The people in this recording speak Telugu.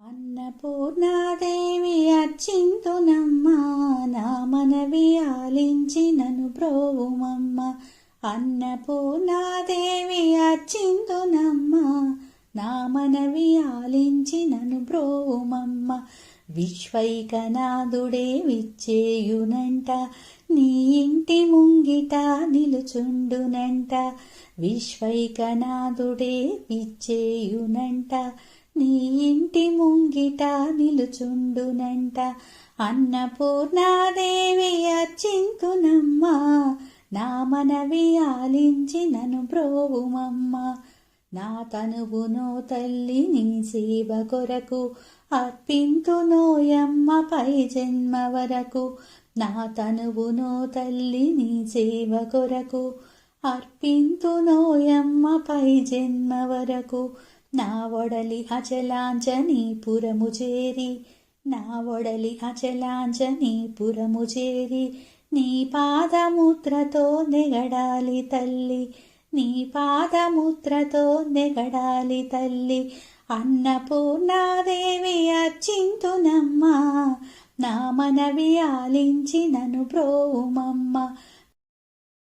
అన్నపూర్ణాదేవి అర్చింతునమ్మా, నా మనవి ఆలించి నన్ను బ్రోవుమమ్మ. అన్నపూర్ణాదేవి అర్చింతునమ్మా, నా మనవి ఆలించి నన్ను బ్రోవుమమ్మ. విశ్వైకనాథుడే విచ్చేయునంట, నీ ఇంటి ముంగిట నిలుచుండునంట. విశ్వైకనాథుడే విచ్చేయునంట, నీ ఇంటి ముంగిట నిలుచుండునంట. అన్నపూర్ణాదేవి అర్చింతునమ్మా, నా మనవి ఆలించి నన్ను బ్రోవుమమ్మ. నా తనువునో తల్లి నీ సేవ కొరకు అర్పింతునోయమ్మ పై జన్మ వరకు. నా తనువునో తల్లి నీ సేవ కొరకు అర్పింతునోయమ్మ పై జన్మ వరకు. నా ఒడలి అచలాంచనీపురము చేరి, నా ఒడలి అచలాంచనీపురము చేరి, నీ పాదముద్రతో నెగడాలి తల్లి, నీ పాదముద్రతో నెగడాలి తల్లి. అన్నపూర్ణాదేవి అర్చింతునమ్మా, నా మనవి ఆలించి నన్ను బ్రోవుమమ్మ.